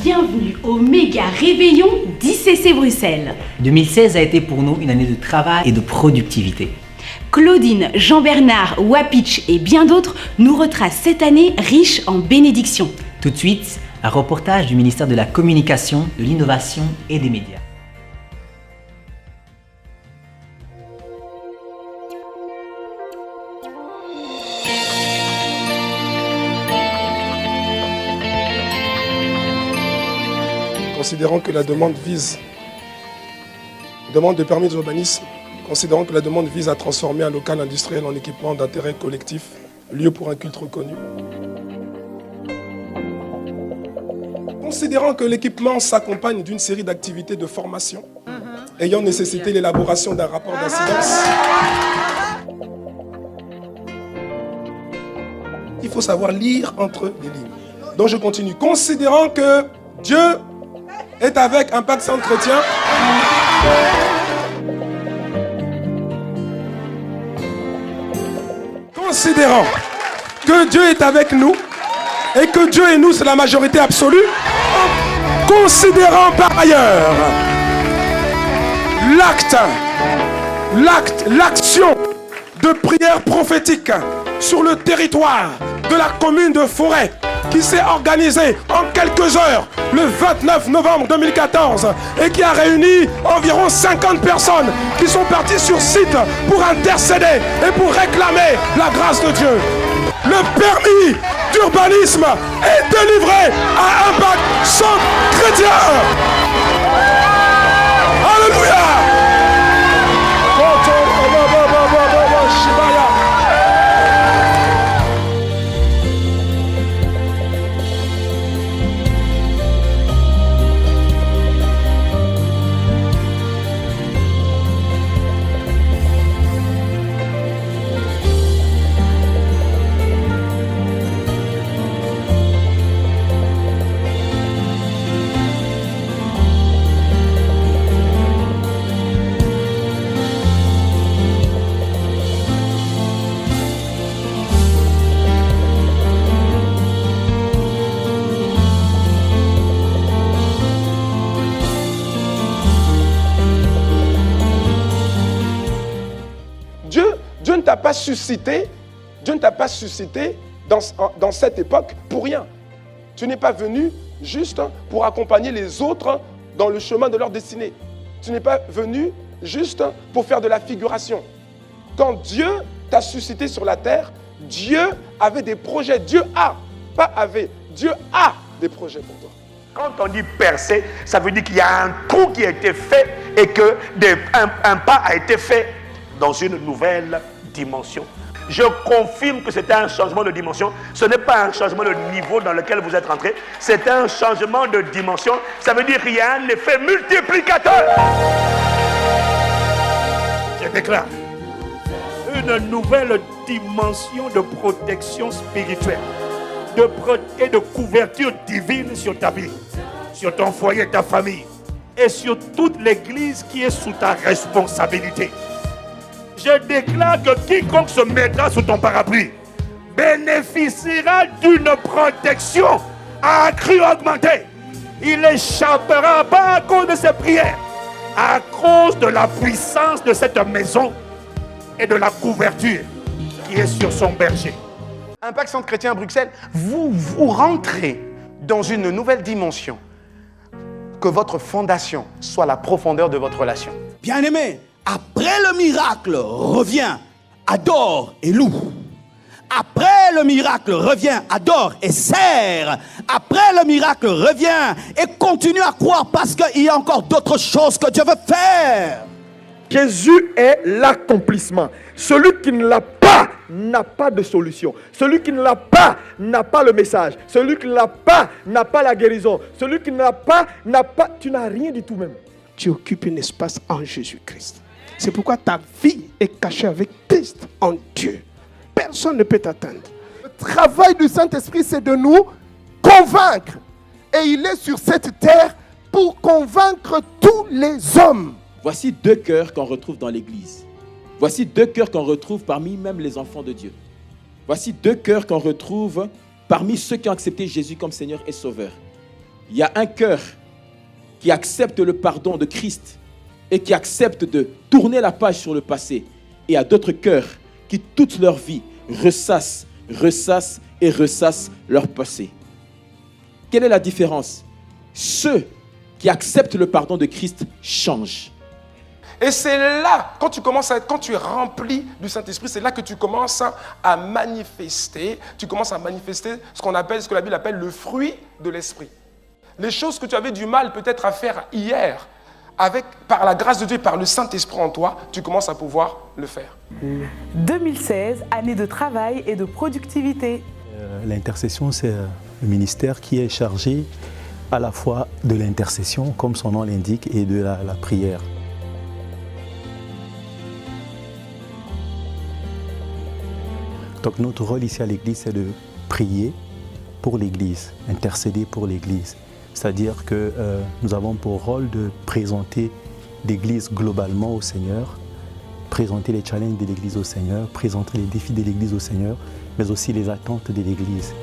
Bienvenue au méga réveillon d'ICC Bruxelles. 2016 a été pour nous une année de travail et de productivité. Claudine, Jean-Bernard, Wapitch et bien d'autres nous retracent cette année riche en bénédictions. Tout de suite, un reportage du ministère de la Communication, de l'Innovation et des Médias. Considérant que la demande de permis d'urbanisme, considérant que la demande vise à transformer un local industriel en équipement d'intérêt collectif, lieu pour un culte reconnu. Considérant que l'équipement s'accompagne d'une série d'activités de formation, ayant nécessité l'élaboration d'un rapport d'incidence, il faut savoir lire entre les lignes. Donc je continue. Considérant que Dieu est avec Impact Centre Chrétien. Considérant que Dieu est avec nous et que Dieu et nous c'est la majorité absolue, considérant par ailleurs l'action de prière prophétique sur le territoire de la commune de Forêt qui s'est organisée en quelques heures le 29 novembre 2014 et qui a réuni environ 50 personnes qui sont parties sur site pour intercéder et pour réclamer la grâce de Dieu. Le permis d'urbanisme est délivré à Impact Centre Chrétien. Alléluia. Dieu ne t'a pas suscité dans cette époque pour rien. Tu n'es pas venu juste pour accompagner les autres dans le chemin de leur destinée. Tu n'es pas venu juste pour faire de la figuration. Quand Dieu t'a suscité sur la terre, Dieu avait des projets. Dieu a des projets pour toi. Quand on dit percer, ça veut dire qu'il y a un coup qui a été fait et qu'un pas a été fait dans une nouvelle dimension. Je confirme que c'est un changement de dimension. Ce n'est pas un changement de niveau dans lequel vous êtes rentré. C'est un changement de dimension. Ça veut dire qu'il y a un effet multiplicateur. Je déclare une nouvelle dimension de protection spirituelle, et de couverture divine sur ta vie, sur ton foyer, ta famille et sur toute l'église qui est sous ta responsabilité. Je déclare que quiconque se mettra sous ton parapluie bénéficiera d'une protection accrue, augmentée. Il n'échappera pas à cause de ses prières, à cause de la puissance de cette maison et de la couverture qui est sur son berger. Impact Centre Chrétien à Bruxelles, vous rentrez dans une nouvelle dimension. Que votre fondation soit la profondeur de votre relation. Bien-aimé, après le miracle, reviens, adore et loue. Après le miracle, reviens, adore et sers. Après le miracle, reviens et continue à croire parce qu'il y a encore d'autres choses que Dieu veut faire. Jésus est l'accomplissement. Celui qui ne l'a pas n'a pas de solution. Celui qui ne l'a pas n'a pas le message. Celui qui ne l'a pas n'a pas la guérison. Celui qui ne l'a pas n'a pas... Tu n'as rien du tout même. Tu occupes un espace en Jésus-Christ. C'est pourquoi ta vie est cachée avec Christ en Dieu. Personne ne peut t'atteindre. Le travail du Saint-Esprit, c'est de nous convaincre. Et il est sur cette terre pour convaincre tous les hommes. Voici deux cœurs qu'on retrouve dans l'Église. Voici deux cœurs qu'on retrouve parmi même les enfants de Dieu. Voici deux cœurs qu'on retrouve parmi ceux qui ont accepté Jésus comme Seigneur et Sauveur. Il y a un cœur qui accepte le pardon de Christ et qui accepte de tourner la page sur le passé. Et il y a d'autres cœurs qui, toute leur vie, ressassent leur passé. Quelle est la différence? Ceux qui acceptent le pardon de Christ changent. Et c'est là, quand tu es rempli du Saint-Esprit, c'est là que tu commences à manifester. Tu commences à manifester ce que la Bible appelle le fruit de l'Esprit. Les choses que tu avais du mal peut-être à faire hier, par la grâce de Dieu et par le Saint-Esprit en toi, tu commences à pouvoir le faire. 2016, année de travail et de productivité. L'intercession, c'est le ministère qui est chargé à la fois de l'intercession, comme son nom l'indique, et de la prière. Donc notre rôle ici à l'Église, c'est de prier pour l'Église, intercéder pour l'Église. C'est-à-dire que nous avons pour rôle de présenter l'Église globalement au Seigneur, présenter les challenges de l'Église au Seigneur, présenter les défis de l'Église au Seigneur, mais aussi les attentes de l'Église.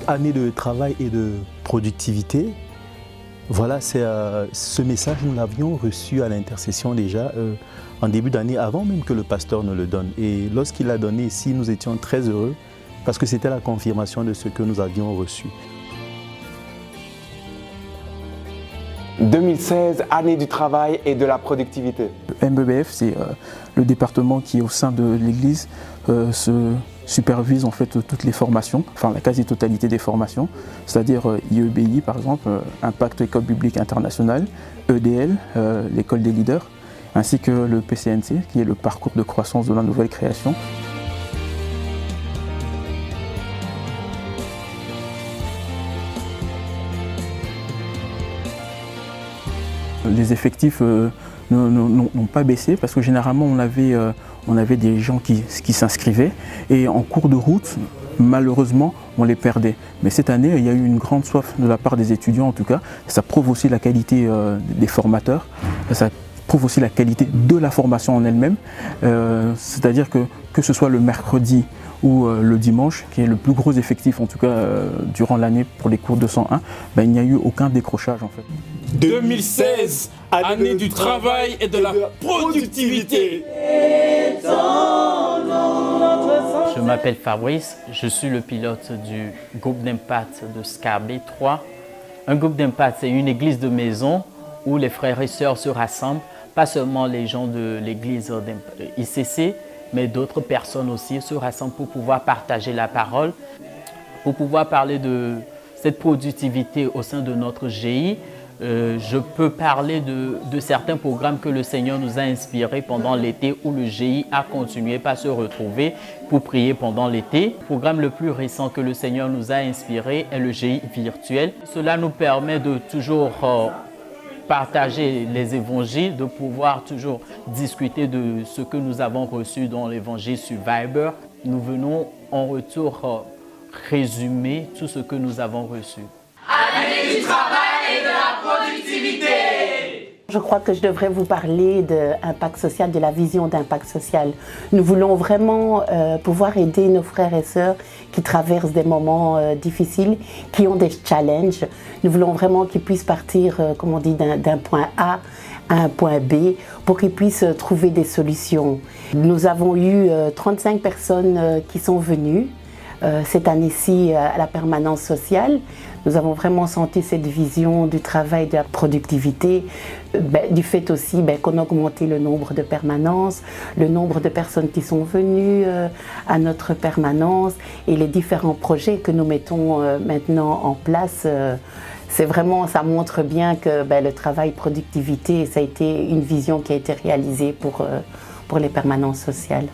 Année de travail et de productivité, voilà, ce message, nous l'avions reçu à l'intercession déjà en début d'année, avant même que le pasteur ne le donne. Et lorsqu'il l'a donné ici, nous étions très heureux parce que c'était la confirmation de ce que nous avions reçu. 2016, année du travail et de la productivité. Le MBBF, c'est le département qui est au sein de l'Église, se supervise en fait toutes les formations, enfin la quasi-totalité des formations, c'est-à-dire IEBI par exemple, Impact École Biblique Internationale, EDL, l'école des leaders, ainsi que le PCNC, qui est le parcours de croissance de la nouvelle création. Les effectifs n'ont pas baissé parce que généralement on avait des gens qui s'inscrivaient et en cours de route, malheureusement, on les perdait. Mais cette année, il y a eu une grande soif de la part des étudiants en tout cas. Ça prouve aussi la qualité des formateurs, ça prouve aussi la qualité de la formation en elle-même. C'est-à-dire que ce soit le mercredi ou le dimanche, qui est le plus gros effectif en tout cas durant l'année pour les cours 201, ben, il n'y a eu aucun décrochage en fait. 2016, année du travail et de la productivité. Je m'appelle Fabrice, je suis le pilote du groupe d'impact de Scarbet 3. Un groupe d'impact, c'est une église de maison où les frères et sœurs se rassemblent, pas seulement les gens de l'église ICC, mais d'autres personnes aussi se rassemblent pour pouvoir partager la parole, pour pouvoir parler de cette productivité au sein de notre GI. Je peux parler de certains programmes que le Seigneur nous a inspirés pendant l'été où le GI a continué par se retrouver pour prier pendant l'été. Le programme le plus récent que le Seigneur nous a inspiré est le GI virtuel. Cela nous permet de toujours partager les évangiles, de pouvoir toujours discuter de ce que nous avons reçu dans l'évangile sur Viber. Nous venons en retour résumer tout ce que nous avons reçu. Année du travail et de la productivité. Je crois que je devrais vous parler d'impact social, de la vision d'impact social. Nous voulons vraiment pouvoir aider nos frères et sœurs qui traversent des moments difficiles, qui ont des challenges. Nous voulons vraiment qu'ils puissent partir, comme on dit, d'un point A à un point B pour qu'ils puissent trouver des solutions. Nous avons eu 35 personnes qui sont venues cette année-ci à la permanence sociale. Nous avons vraiment senti cette vision du travail, de la productivité, du fait aussi qu'on a augmenté le nombre de permanences, le nombre de personnes qui sont venues à notre permanence et les différents projets que nous mettons maintenant en place. C'est vraiment, ça montre bien que le travail productivité, ça a été une vision qui a été réalisée pour les permanences sociales.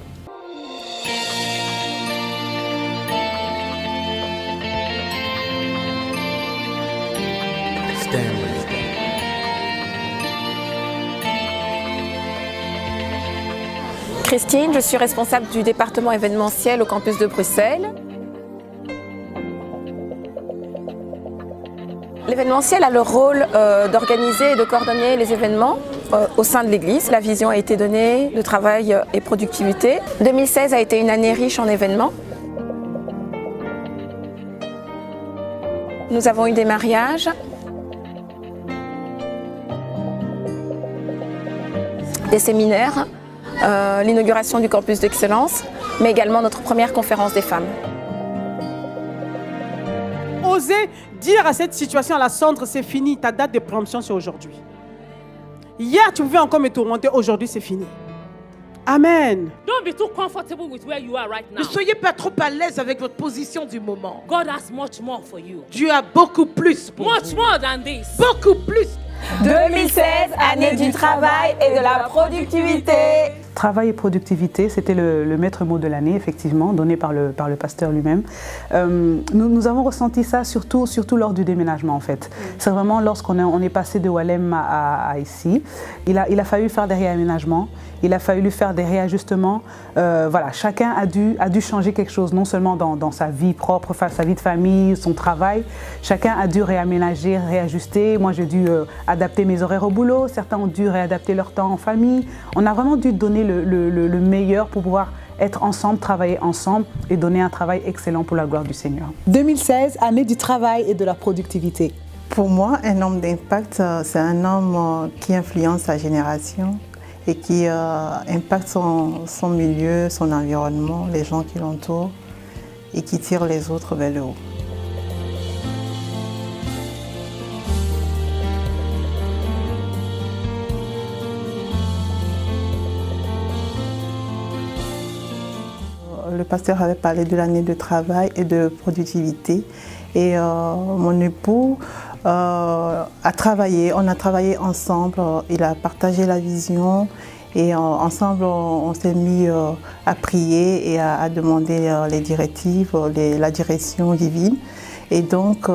Christine, je suis responsable du département événementiel au campus de Bruxelles. L'événementiel a le rôle d'organiser et de coordonner les événements au sein de l'Église. La vision a été donnée de travail et productivité. 2016 a été une année riche en événements. Nous avons eu des mariages, des séminaires, l'inauguration du campus d'excellence, mais également notre première conférence des femmes. Oser dire à cette situation, à la cendre, c'est fini, ta date de préemption c'est aujourd'hui. Hier tu pouvais encore me tourmenter, aujourd'hui c'est fini. Amen. Don't be too comfortable with where you are right now. Ne soyez pas trop à l'aise avec votre position du moment. God has much more for you. Dieu a beaucoup plus pour Much vous. more than this. Beaucoup plus. 2016, année du travail et de la productivité. Travail et productivité, c'était le maître mot de l'année, effectivement, donné par le pasteur lui-même. Nous avons ressenti ça surtout lors du déménagement, en fait. C'est vraiment lorsqu'on est passé de Walem à ici. Il a fallu faire des réaménagements, il a fallu faire des réajustements. Voilà, chacun a dû changer quelque chose, non seulement dans sa vie propre, sa vie de famille, son travail. Chacun a dû réaménager, réajuster. Moi, j'ai dû adapter mes horaires au boulot. Certains ont dû réadapter leur temps en famille. On a vraiment dû donner le meilleur pour pouvoir être ensemble, travailler ensemble et donner un travail excellent pour la gloire du Seigneur. 2016, année du travail et de la productivité. Pour moi, un homme d'impact, c'est un homme qui influence sa génération et qui impacte son milieu, son environnement, les gens qui l'entourent et qui tire les autres vers le haut. Le pasteur avait parlé de l'année de travail et de productivité. Et mon époux a travaillé, on a travaillé ensemble, il a partagé la vision et ensemble on s'est mis à prier et à demander les directives, la direction divine. Et donc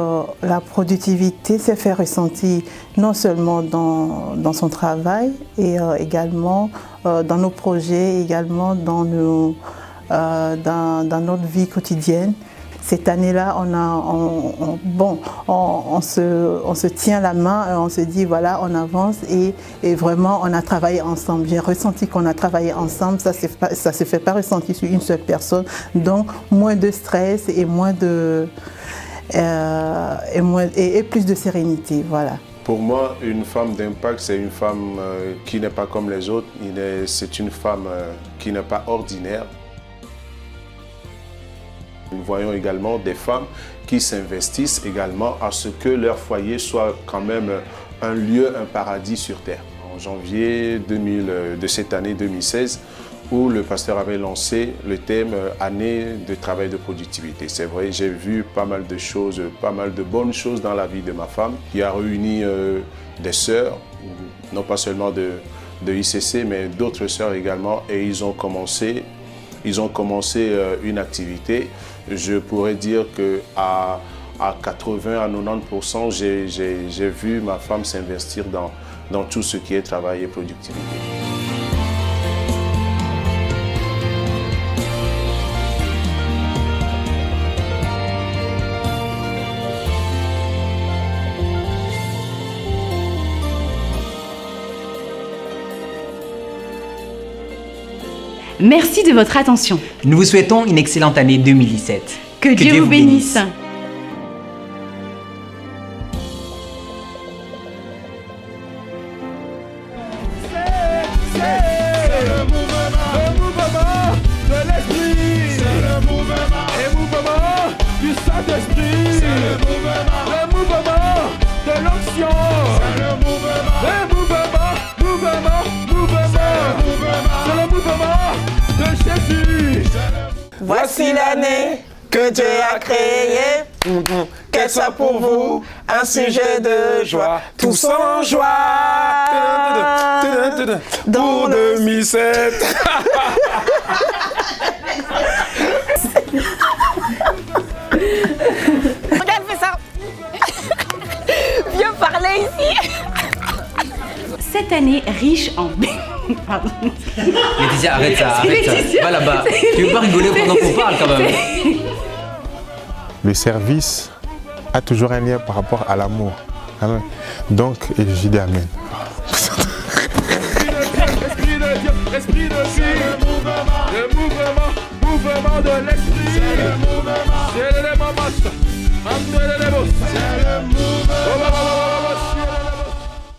la productivité s'est fait ressentir non seulement dans son travail et également dans nos projets, également dans notre vie quotidienne. Cette année-là, on se tient la main et on se dit voilà, on avance et vraiment on a travaillé ensemble. J'ai ressenti qu'on a travaillé ensemble, ça se fait pas ressentir sur une seule personne, donc moins de stress et et plus de sérénité, voilà. Pour moi, une femme d'impact, c'est une femme qui n'est pas comme les autres, c'est une femme qui n'est pas ordinaire. Nous voyons également des femmes qui s'investissent également à ce que leur foyer soit quand même un lieu, un paradis sur terre. En janvier de cette année 2016, où le pasteur avait lancé le thème « Année de travail de productivité ». C'est vrai, j'ai vu pas mal de choses, pas mal de bonnes choses dans la vie de ma femme, qui a réuni des sœurs, non pas seulement de ICC, mais d'autres sœurs également, et ils ont commencé une activité. Je pourrais dire qu'à 80 à 90%, j'ai vu ma femme s'investir dans tout ce qui est travail et productivité. Merci de votre attention. Nous vous souhaitons une excellente année 2017. Que Dieu vous bénisse. C'est le mouvement de l'esprit. C'est le mouvement et mouvement Voici l'année que Dieu a créée. Qu'elle soit pour vous un sujet de joie. Tous en joie. Pour 2007. Regarde, fais ça. Viens parler ici. Cette année riche en... Pardon. Laetitia, arrête ça. Va là-bas. Tu veux pas rigoler pendant qu'on parle quand même. Le service a toujours un lien par rapport à l'amour. Amen. Donc, je dis Amen. Esprit de Dieu, le mouvement de l'esprit. C'est le mouvement.